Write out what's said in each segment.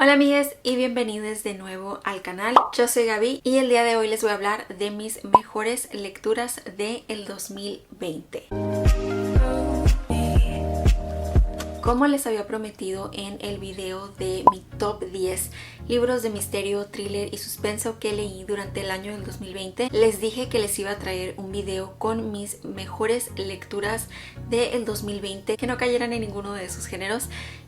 Hola amigas y bienvenidos de nuevo al canal. Yo soy Gaby y el día de hoy les voy a hablar de mis mejores lecturas del 2020. Como les había prometido en el video de mi top 10 libros de misterio, thriller y suspenso que leí durante el año del 2020, les dije que les iba a traer un video con mis mejores lecturas del 2020 que no cayeran en ninguno de esos géneros,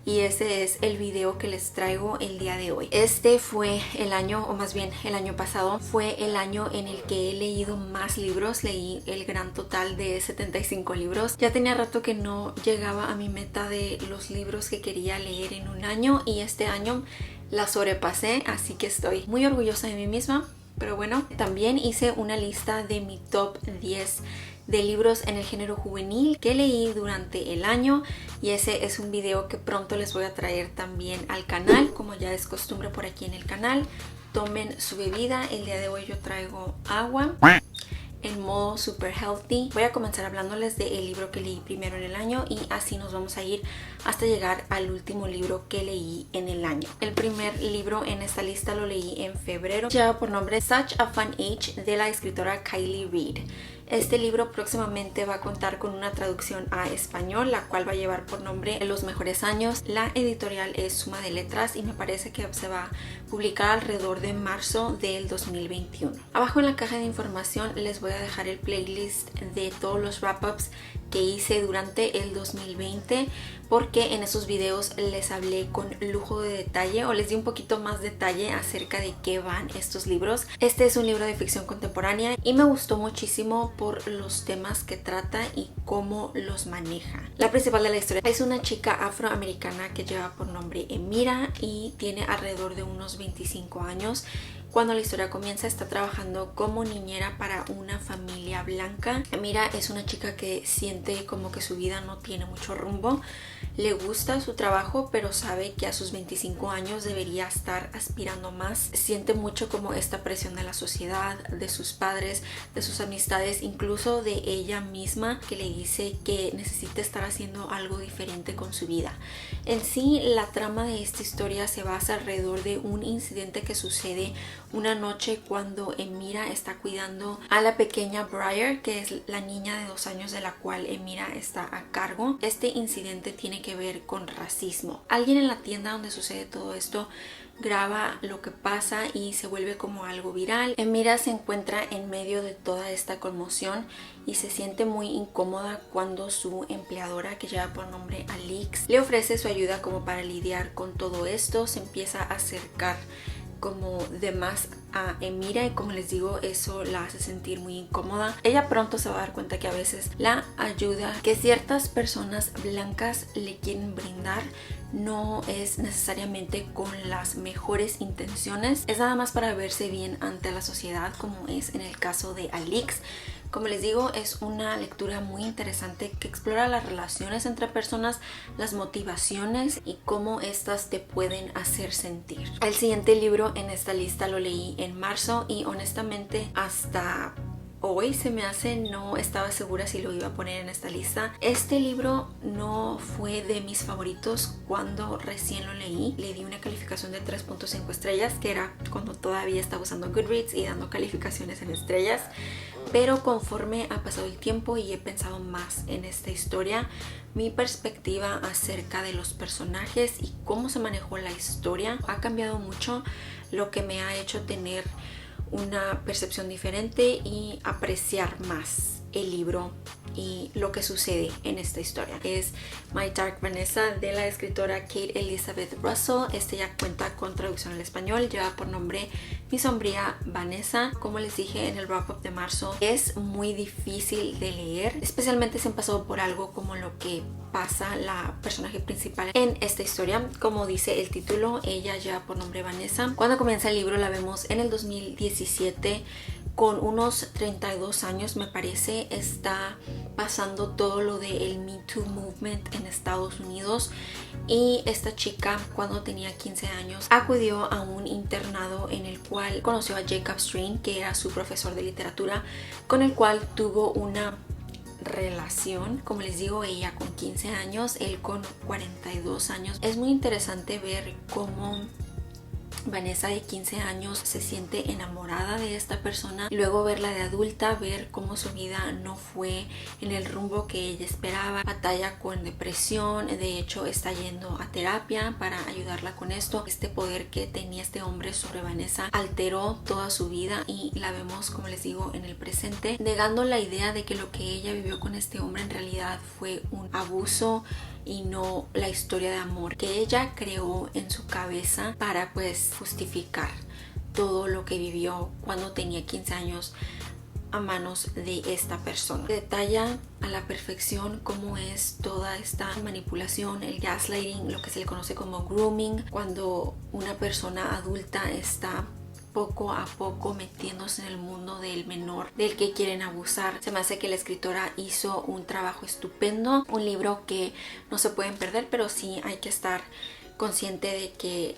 y ese es el video que les traigo el día de hoy. Este fue el año, o más bien el año pasado, fue el año en el que he leído más libros. Leí el gran total de 75 libros. Ya tenía rato que no llegaba a mi meta de los libros que quería leer en un año, y este año la sobrepasé, así que estoy muy orgullosa de mí misma. Pero bueno, también hice una lista de mi top 10 de libros en el género juvenil que leí durante el año, y ese es un video que pronto les voy a traer también al canal, como ya es costumbre por aquí en el canal. Tomen su bebida. El día de hoy yo traigo agua en modo super healthy. Voy a comenzar hablándoles del libro que leí primero en el año, y así nos vamos a ir hasta llegar al último libro que leí en el año. El primer libro en esta lista lo leí en febrero. Lleva por nombre Such a Fun Age, de la escritora Kiley Reid. Este libro próximamente va a contar con una traducción a español, la cual va a llevar por nombre Los Mejores Años. La editorial es Suma de Letras y me parece que se va a publicar alrededor de marzo del 2021. Abajo en la caja de información les voy a dejar el playlist de todos los wrap-ups que hice durante el 2020, porque en esos videos les hablé con lujo de detalle, o les di un poquito más detalle acerca de qué van estos libros. Este es un libro de ficción contemporánea y me gustó muchísimo por los temas que trata y cómo los maneja. La principal de la historia es una chica afroamericana que lleva por nombre Emira y tiene alrededor de unos 25 años. Cuando la historia comienza, está trabajando como niñera para una familia blanca. Emira es una chica que siente como que su vida no tiene mucho rumbo. Le gusta su trabajo, pero sabe que a sus 25 años debería estar aspirando más. Siente mucho como esta presión de la sociedad, de sus padres, de sus amistades, incluso de ella misma, que le dice que necesita estar haciendo algo diferente con su vida. En sí, la trama de esta historia se basa alrededor de un incidente que sucede una noche cuando Emira está cuidando a la pequeña Briar, que es la niña de 2 años de la cual Emira está a cargo. Este incidente tiene que ver con racismo. Alguien en la tienda donde sucede todo esto graba lo que pasa y se vuelve como algo viral. Emira se encuentra en medio de toda esta conmoción y se siente muy incómoda cuando su empleadora, que lleva por nombre Alix, le ofrece su ayuda como para lidiar con todo esto. Se empieza a acercar como de más a Emira, y como les digo, eso la hace sentir muy incómoda. Ella pronto se va a dar cuenta que a veces la ayuda que ciertas personas blancas le quieren brindar no es necesariamente con las mejores intenciones, es nada más para verse bien ante la sociedad, como es en el caso de Alix. Como les digo, es una lectura muy interesante que explora las relaciones entre personas, las motivaciones y cómo estas te pueden hacer sentir. El siguiente libro en esta lista lo leí en marzo, y honestamente hasta hoy se me hace, no estaba segura si lo iba a poner en esta lista. Este libro no fue de mis favoritos cuando recién lo leí. Le di una calificación de 3.5 estrellas, que era cuando todavía estaba usando Goodreads y dando calificaciones en estrellas. Pero conforme ha pasado el tiempo y he pensado más en esta historia, mi perspectiva acerca de los personajes y cómo se manejó la historia ha cambiado mucho, lo que me ha hecho tener una percepción diferente y apreciar más el libro y lo que sucede en esta historia. Es My Dark Vanessa, de la escritora Kate Elizabeth Russell. Este ya cuenta con traducción al español, lleva por nombre Mi Sombría Vanessa. Como les dije en el wrap-up de marzo, es muy difícil de leer, especialmente si han pasado por algo como lo que pasa la personaje principal en esta historia. Como dice el título, ella lleva por nombre Vanessa. Cuando comienza el libro la vemos en el 2017, con unos 32 años me parece. Está pasando todo lo del Me Too Movement en Estados Unidos, y esta chica, cuando tenía 15 años, acudió a un internado en el cual conoció a Jacob Strain, que era su profesor de literatura, con el cual tuvo una relación. Como les digo, ella con 15 años, él con 42 años. Es muy interesante ver cómo Vanessa de 15 años se siente enamorada de esta persona. Luego verla de adulta, ver cómo su vida no fue en el rumbo que ella esperaba. Batalla con depresión, de hecho está yendo a terapia para ayudarla con esto. Este poder que tenía este hombre sobre Vanessa alteró toda su vida y la vemos, como les digo, en el presente, negando la idea de que lo que ella vivió con este hombre en realidad fue un abuso y no la historia de amor que ella creó en su cabeza para pues justificar todo lo que vivió cuando tenía 15 años a manos de esta persona. Detalla a la perfección cómo es toda esta manipulación, el gaslighting, lo que se le conoce como grooming, cuando una persona adulta está poco a poco metiéndose en el mundo del menor del que quieren abusar. Se me hace que la escritora hizo un trabajo estupendo, un libro que no se pueden perder, pero sí hay que estar consciente de que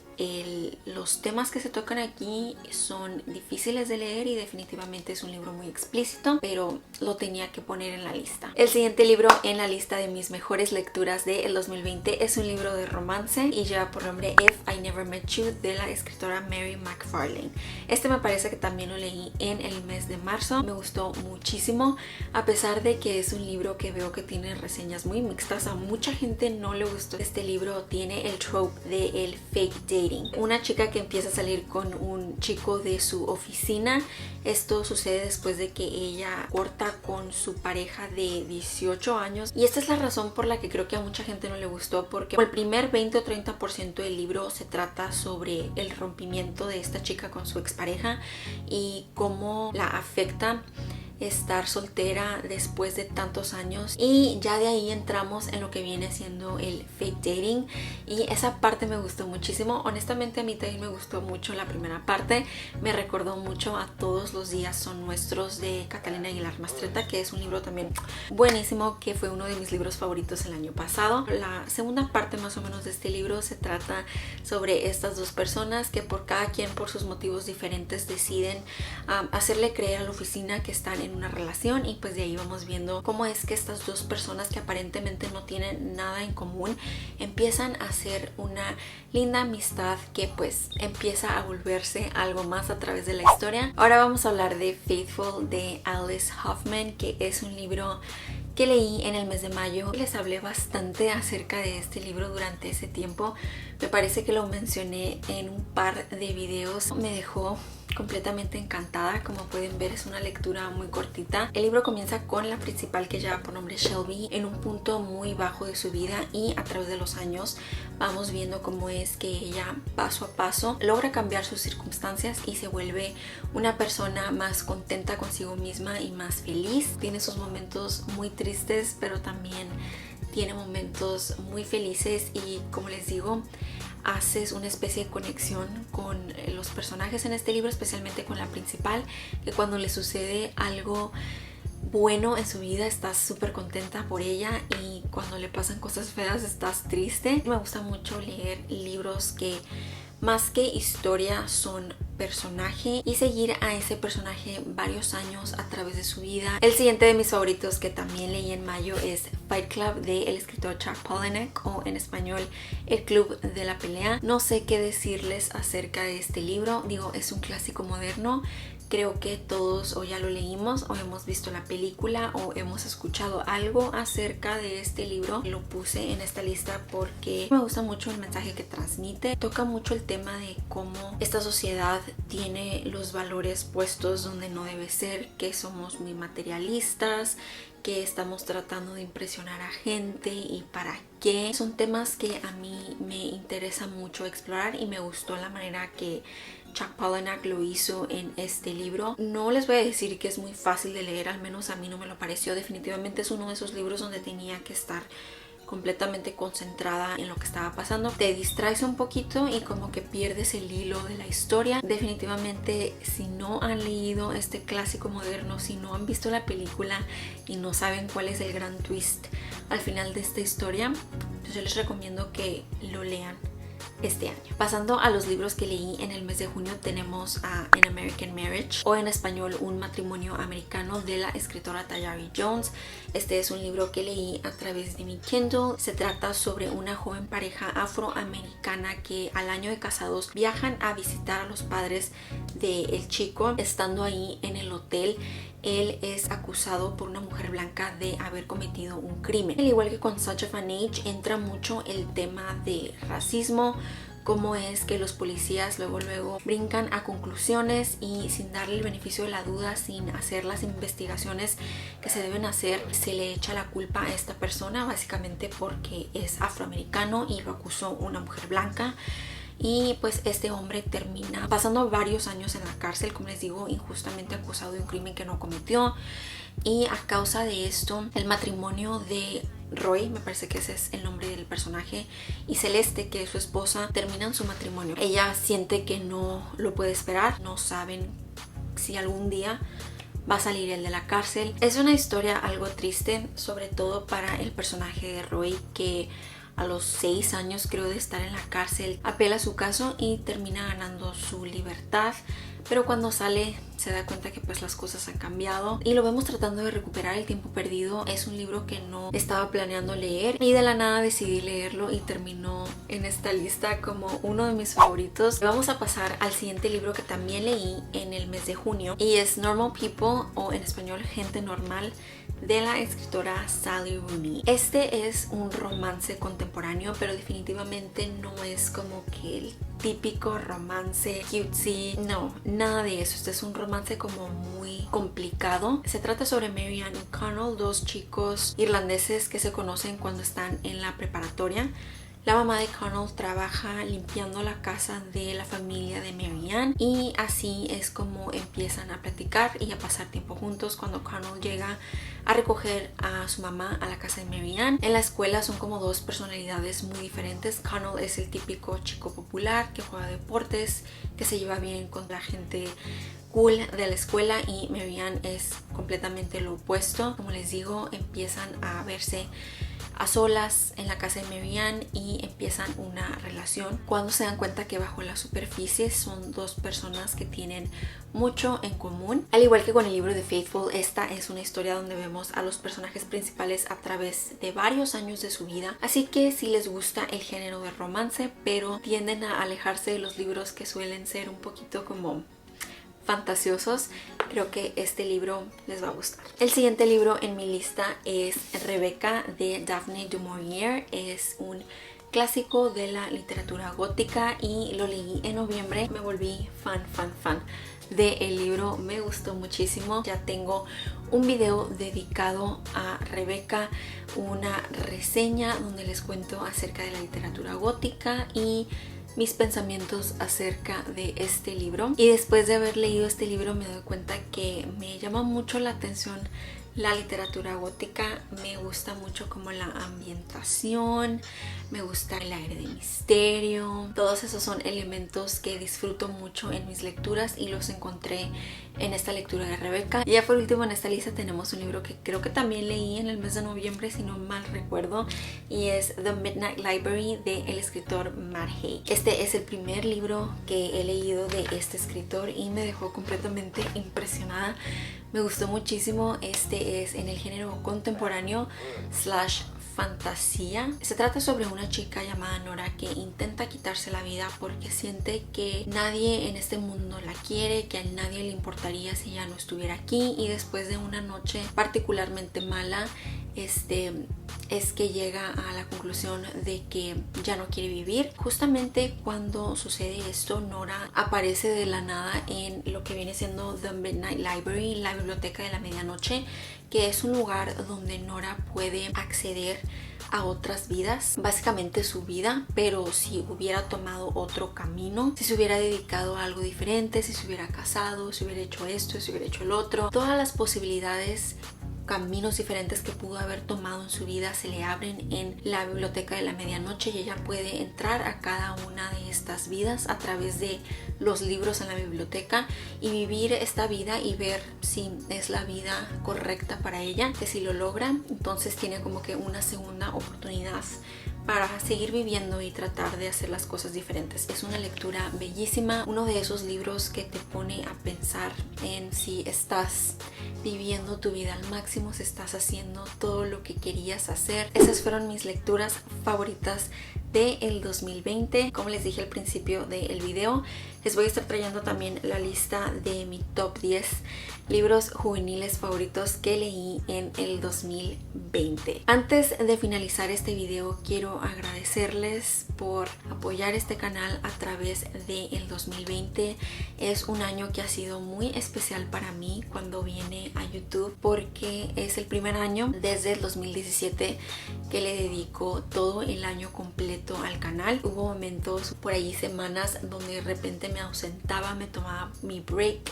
los temas que se tocan aquí son difíciles de leer y definitivamente es un libro muy explícito, pero lo tenía que poner en la lista. El siguiente libro en la lista de mis mejores lecturas del 2020 es un libro de romance y lleva por nombre If I Never Met You, de la escritora Mary McFarlane. Este me parece que también lo leí en el mes de marzo. Me gustó muchísimo, a pesar de que es un libro que veo que tiene reseñas muy mixtas. A mucha gente no le gustó. Este libro tiene el trope de el fake dating. Una chica que empieza a salir con un chico de su oficina. Esto sucede después de que ella corta con su pareja de 18 años. Y esta es la razón por la que creo que a mucha gente no le gustó, porque el primer 20 o 30% del libro se trata sobre el rompimiento de esta chica con su expareja y cómo la afecta estar soltera después de tantos años, y ya de ahí entramos en lo que viene siendo el fake dating, y esa parte me gustó muchísimo. Honestamente a mí también me gustó mucho la primera parte. Me recordó mucho a Todos los días son nuestros, de Catalina Aguilar Mastretta, que es un libro también buenísimo, que fue uno de mis libros favoritos el año pasado. La segunda parte más o menos de este libro se trata sobre estas dos personas que por cada quien, por sus motivos diferentes, deciden hacerle creer a la oficina que están en una relación, y pues de ahí vamos viendo cómo es que estas dos personas que aparentemente no tienen nada en común empiezan a hacer una linda amistad que pues empieza a volverse algo más a través de la historia. Ahora vamos a hablar de Faithful, de Alice Hoffman, que es un libro que leí en el mes de mayo. Les hablé bastante acerca de este libro durante ese tiempo. Me parece que lo mencioné en un par de videos. Me dejó completamente encantada. Como pueden ver, es una lectura muy cortita. El libro comienza con la principal, que lleva por nombre Shelby, en un punto muy bajo de su vida, y a través de los años vamos viendo cómo es que ella paso a paso logra cambiar sus circunstancias y se vuelve una persona más contenta consigo misma y más feliz. Tiene sus momentos muy tristes, pero también tiene momentos muy felices, y como les digo, haces una especie de conexión con los personajes en este libro, especialmente con la principal, que cuando le sucede algo bueno en su vida estás súper contenta por ella, y cuando le pasan cosas feas estás triste. Me gusta mucho leer libros que más que historia son personaje, y seguir a ese personaje varios años a través de su vida. El siguiente de mis favoritos, que también leí en mayo, es Fight Club, del escritor Chuck Palahniuk, o en español El Club de la Pelea. No sé qué decirles acerca de este libro. Digo, es un clásico moderno. Creo que todos o ya lo leímos, o hemos visto la película, o hemos escuchado algo acerca de este libro. Lo puse en esta lista porque me gusta mucho el mensaje que transmite. Toca mucho el tema de cómo esta sociedad tiene los valores puestos donde no debe ser, que somos muy materialistas, que estamos tratando de impresionar a gente y para qué. Son temas que a mí me interesa mucho explorar, y me gustó la manera que Chuck Palahniuk lo hizo en este libro. No les voy a decir que es muy fácil de leer, al menos a mí no me lo pareció. Definitivamente es uno de esos libros donde tenía que estar completamente concentrada en lo que estaba pasando. Te distraes un poquito y como que pierdes el hilo de la historia. Definitivamente, si no han leído este clásico moderno, si no han visto la película y no saben cuál es el gran twist al final de esta historia, yo les recomiendo que lo lean. este año. Pasando a los libros que leí en el mes de junio, tenemos a An American Marriage, o en español Un matrimonio americano, de la escritora Tayari Jones. Este es un libro que leí a través de mi Kindle. Se trata sobre una joven pareja afroamericana que al año de casados viajan a visitar a los padres del chico. Estando ahí en el hotel, él es acusado por una mujer blanca de haber cometido un crimen. Al igual que con Such a Fun Age, entra mucho el tema de racismo, cómo es que los policías luego brincan a conclusiones y sin darle el beneficio de la duda, sin hacer las investigaciones que se deben hacer, se le echa la culpa a esta persona básicamente porque es afroamericano y lo acusó una mujer blanca. Y pues este hombre termina pasando varios años en la cárcel, como les digo, injustamente acusado de un crimen que no cometió. Y a causa de esto, el matrimonio de Roy, me parece que ese es el nombre del personaje, y Celeste, que es su esposa, terminan su matrimonio. Ella siente que no lo puede esperar, no saben si algún día va a salir él de la cárcel. Es una historia algo triste, sobre todo para el personaje de Roy, que a los 6 años, creo, de estar en la cárcel, apela su caso y termina ganando su libertad. Pero cuando sale se da cuenta que pues las cosas han cambiado y lo vemos tratando de recuperar el tiempo perdido. Es un libro que no estaba planeando leer y de la nada decidí leerlo y terminó en esta lista como uno de mis favoritos. Vamos a pasar al siguiente libro que también leí en el mes de junio y es Normal People, o en español Gente Normal, de la escritora Sally Rooney. Este es un romance contemporáneo, pero definitivamente no es como que el típico romance cutesy, no, nada de eso. Este es un romance como muy complicado. Se trata sobre Marianne y Connell, dos chicos irlandeses que se conocen cuando están en la preparatoria. La mamá de Connell trabaja limpiando la casa de la familia de Marianne y así es como empiezan a platicar y a pasar tiempo juntos cuando Connell llega a recoger a su mamá a la casa de Marianne. En la escuela son como dos personalidades muy diferentes. Connell es el típico chico popular que juega deportes, que se lleva bien con la gente cool de la escuela, y Marianne es completamente lo opuesto. Como les digo, empiezan a verse a solas en la casa de Marianne y empiezan una relación cuando se dan cuenta que bajo la superficie son dos personas que tienen mucho en común. Al igual que con el libro de Faithful, esta es una historia donde vemos a los personajes principales a través de varios años de su vida, así que si les gusta el género de romance pero tienden a alejarse de los libros que suelen ser un poquito como fantasiosos, creo que este libro les va a gustar. El siguiente libro en mi lista es Rebecca, de Daphne du Maurier. Es un clásico de la literatura gótica y lo leí en noviembre. Me volví fan del libro, me gustó muchísimo. Ya tengo un video dedicado a Rebecca, una reseña donde les cuento acerca de la literatura gótica y mis pensamientos acerca de este libro. Y después de haber leído este libro me doy cuenta que me llama mucho la atención la literatura gótica. Me gusta mucho como la ambientación, me gusta el aire de misterio. Todos esos son elementos que disfruto mucho en mis lecturas y los encontré en esta lectura de Rebecca. Y ya por último en esta lista tenemos un libro que creo que también leí en el mes de noviembre, si no mal recuerdo, y es The Midnight Library, de el escritor Matt Haig. Este es el primer libro que he leído de este escritor y me dejó completamente impresionada. Me gustó muchísimo. Este es en el género contemporáneo / fantasía. Se trata sobre una chica llamada Nora que intenta quitarse la vida porque siente que nadie en este mundo la quiere, que a nadie le importaría si ella no estuviera aquí, y después de una noche particularmente mala es que llega a la conclusión de que ya no quiere vivir. Justamente cuando sucede esto, Nora aparece de la nada en lo que viene siendo The Midnight Library, la biblioteca de la medianoche, que es un lugar donde Nora puede acceder a otras vidas, básicamente su vida, pero si hubiera tomado otro camino, si se hubiera dedicado a algo diferente, si se hubiera casado, si hubiera hecho esto, si hubiera hecho el otro, todas las posibilidades, caminos diferentes que pudo haber tomado en su vida se le abren en la biblioteca de la medianoche, y ella puede entrar a cada una de estas vidas a través de los libros en la biblioteca y vivir esta vida y ver si es la vida correcta para ella, que si lo logra entonces tiene como que una segunda oportunidad para seguir viviendo y tratar de hacer las cosas diferentes. Es una lectura bellísima, uno de esos libros que te pone a pensar en si estás viviendo tu vida al máximo, si estás haciendo todo lo que querías hacer. Esas fueron mis lecturas favoritas del 2020. Como les dije al principio del video, les voy a estar trayendo también la lista de mi top 10 libros juveniles favoritos que leí en el 2020. Antes de finalizar este video, quiero agradecerles por apoyar este canal a través del 2020. Es un año que ha sido muy especial para mí cuando viene a YouTube, porque es el primer año desde el 2017 que le dedico todo el año completo al canal. Hubo momentos, por ahí semanas, donde de repente me ausentaba, me tomaba mi break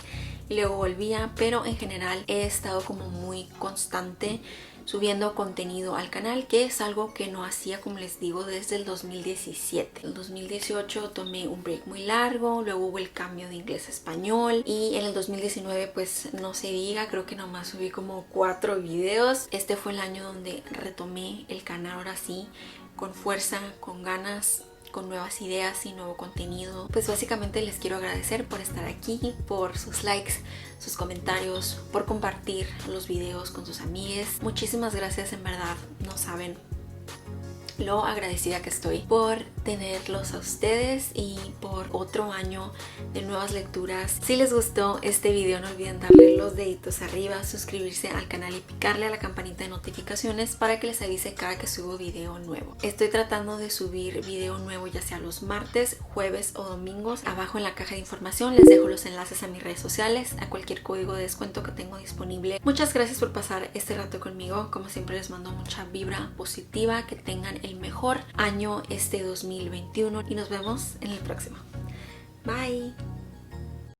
y luego volvía, pero en general he estado como muy constante subiendo contenido al canal, que es algo que no hacía, como les digo, desde el 2017. En el 2018 tomé un break muy largo, luego hubo el cambio de inglés a español, y en el 2019 pues no se diga, creo que nomás subí como 4 videos. Este fue el año donde retomé el canal ahora sí, con fuerza, con ganas, con nuevas ideas y nuevo contenido. Pues básicamente les quiero agradecer por estar aquí, por sus likes, sus comentarios, por compartir los videos con sus amigues. Muchísimas gracias, en verdad, no saben lo agradecida que estoy por tenerlos a ustedes y por otro año de nuevas lecturas. Si les gustó este video, no olviden darle los deditos arriba, suscribirse al canal y picarle a la campanita de notificaciones para que les avise cada que subo video nuevo. Estoy tratando de subir video nuevo ya sea los martes, jueves o domingos. Abajo en la caja de información les dejo los enlaces a mis redes sociales, a cualquier código de descuento que tengo disponible. Muchas gracias por pasar este rato conmigo. Como siempre, les mando mucha vibra positiva, que tengan el mejor año este 2021 y nos vemos en el próximo. Bye.